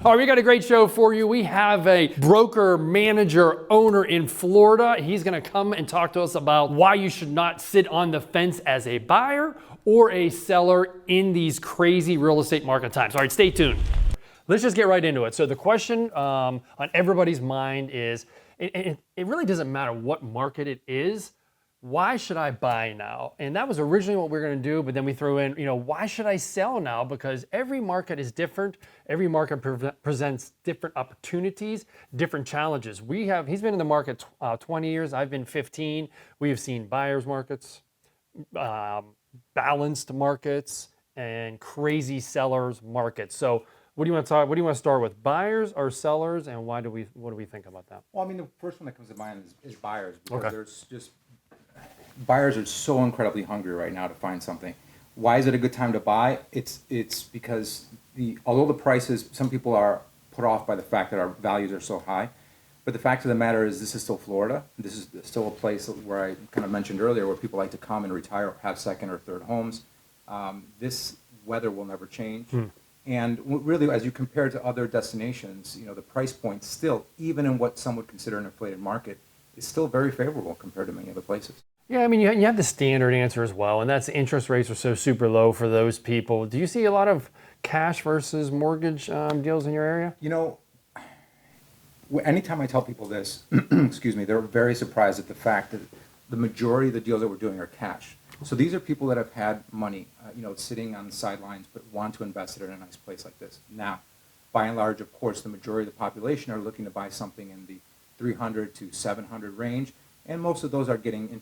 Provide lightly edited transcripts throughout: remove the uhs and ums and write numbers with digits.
All right, we got a great show for you. We have a broker, manager, owner in Florida. He's going to come and talk to us about why you should not sit on the fence as a buyer or a seller in these crazy real estate market times. All right, stay tuned. Let's just get right into it. So the question on everybody's mind is, it really doesn't matter what market it is. Why should I buy now? And that was originally what we were going to do, but then we threw in, why should I sell now? Because every market is different. Every market presents different opportunities, different challenges. He's been in the market 20 years. I've been 15. We have seen buyers markets, balanced markets, and crazy sellers markets. So what do you want to start with, buyers or sellers, and what do we think about that? Well, I mean, the first one that comes to mind is buyers, because Okay. there's just buyers are so incredibly hungry right now to find something. Why is it a good time to buy? It's because although the prices, some people are put off by the fact that our values are so high, but the fact of the matter is this is still Florida. This is still a place where I kind of mentioned earlier where people like to come and retire or have second or third homes. This weather will never change. And really, as you compare to other destinations, the price point still, even in what some would consider an inflated market, is still very favorable compared to many other places. Yeah, I mean, you have the standard answer as well, and that's interest rates are so super low for those people. Do you see a lot of cash versus mortgage deals in your area? Anytime I tell people this, excuse me, they're very surprised at the fact that the majority of the deals that we're doing are cash. So these are people that have had money, sitting on the sidelines, but want to invest it in a nice place like this. Now, by and large, of course, the majority of the population are looking to buy something in the 300 to 700 range. And most of those are getting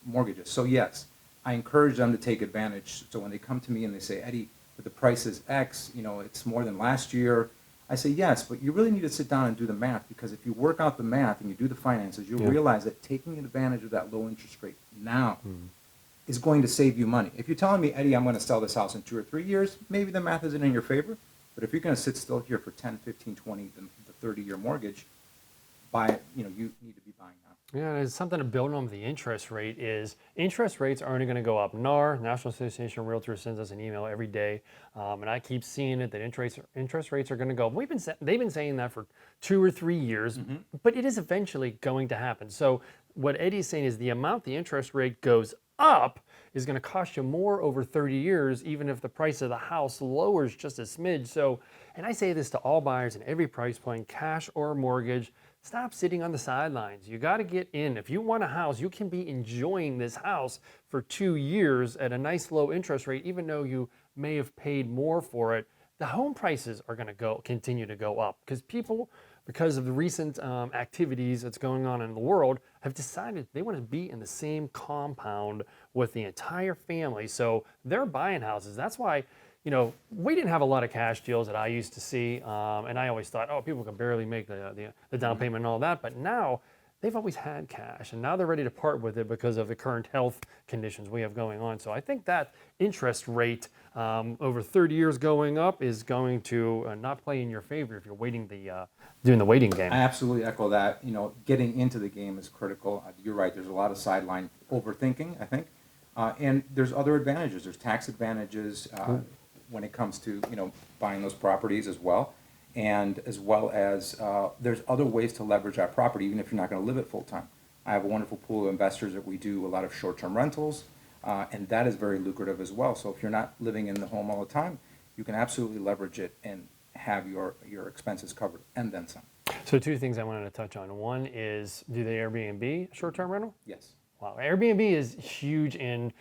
mortgages. So yes, I encourage them to take advantage. So when they come to me and they say, Eddie, but the price is X, it's more than last year. I say, yes, but you really need to sit down and do the math, because if you work out the math and you do the finances, you'll realize that taking advantage of that low interest rate now is going to save you money. If you're telling me, Eddie, I'm going to sell this house in 2 or 3 years, maybe the math isn't in your favor. But if you're going to sit still here for 10, 15, 20, the 30-year mortgage, you need to be buying now. Yeah, there's something to build on with the interest rate is interest rates are only going to go up. NAR, National Association of Realtors, sends us an email every day, and I keep seeing it that interest rates are going to go up. They've been saying that for 2 or 3 years, but it is eventually going to happen. So what Eddie's saying is the amount the interest rate goes up is going to cost you more over 30 years, even if the price of the house lowers just a smidge. So, and I say this to all buyers in every price point, cash or mortgage. Stop sitting on the sidelines. You got to get in. If you want a house, you can be enjoying this house for 2 years at a nice low interest rate, even though you may have paid more for it. The home prices are going to continue to go up because people, because of the recent activities that's going on in the world, have decided they want to be in the same compound with the entire family. So they're buying houses. That's why, we didn't have a lot of cash deals that I used to see, and I always thought, people can barely make the down payment and all that. But now they've always had cash, and now they're ready to part with it because of the current health conditions we have going on. So I think that interest rate over 30 years going up is going to not play in your favor if you're doing the waiting game. I absolutely echo that. Getting into the game is critical. You're right. There's a lot of sideline overthinking, I think, and there's other advantages. There's tax advantages. When it comes to buying those properties as well, and as well as there's other ways to leverage that property even if you're not going to live it full time. I have a wonderful pool of investors that we do a lot of short-term rentals, and that is very lucrative as well. So if you're not living in the home all the time, you can absolutely leverage it and have your expenses covered and then some. So 2 things I wanted to touch on. One is, do they Airbnb short-term rental? Yes. Wow, Airbnb is huge again,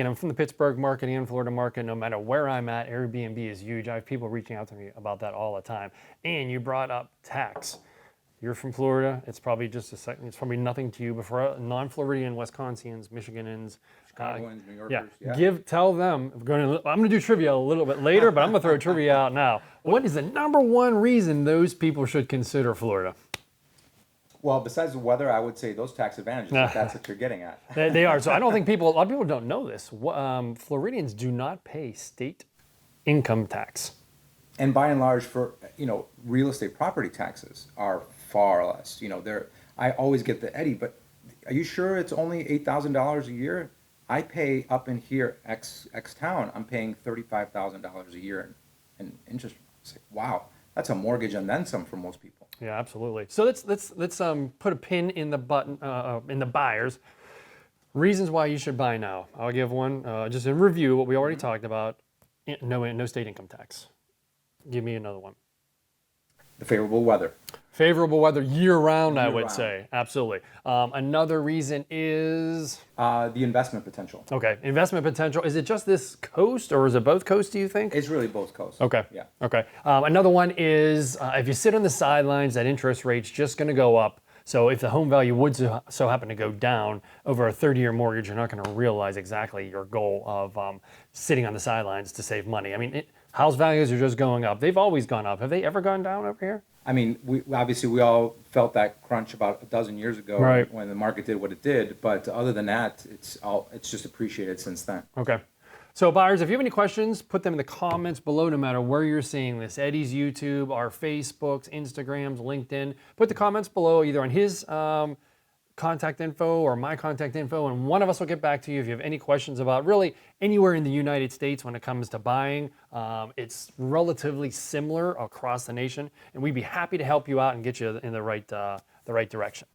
I'm from the Pittsburgh market and Florida market. No matter where I'm at, Airbnb is huge. I have people reaching out to me about that all the time. And you brought up tax. You're from Florida. It's probably it's probably nothing to you, but for non-Floridian, Wisconsinians, Michigandans, Chicagoans, New Yorkers, tell them, I'm going to do trivia a little bit later, but I'm going to throw trivia out now. What is the number one reason those people should consider Florida? Well, besides the weather, I would say those tax advantages, if that's what you're getting at. They are. So I don't think a lot of people don't know this. Floridians do not pay state income tax. And by and large, for real estate property taxes are far less. I always get the Eddie, but are you sure it's only $8,000 a year? I pay up in here, X town, I'm paying $35,000 a year in interest. It's like, wow. That's a mortgage and then some for most people. Yeah, absolutely. So let's put a pin in the button in the buyers. Reasons why you should buy now. I'll give one just in review what we already talked about. No state income tax. Give me another one. The favorable weather. Favorable weather year round, I would Year-round. say. Absolutely. Another reason is The investment potential. okay, investment potential. Is it just this coast or is it both coasts, do you think? It's really both coasts. Okay. Yeah. Okay. Another one is if you sit on the sidelines, that interest rate's just going to go up. So if the home value would so happen to go down over a 30-year mortgage, you're not going to realize exactly your goal of sitting on the sidelines to save money. I mean, house values are just going up. They've always gone up. Have they ever gone down over here? I mean, we all felt that crunch about a dozen years ago Right. when the market did what it did. But other than that, it's just appreciated since then. Okay. So buyers, if you have any questions, put them in the comments below no matter where you're seeing this. Eddie's YouTube, our Facebooks, Instagrams, LinkedIn. Put the comments below either on his contact info or my contact info, and one of us will get back to you if you have any questions about really anywhere in the United States when it comes to buying. It's relatively similar across the nation, and we'd be happy to help you out and get you in the right direction.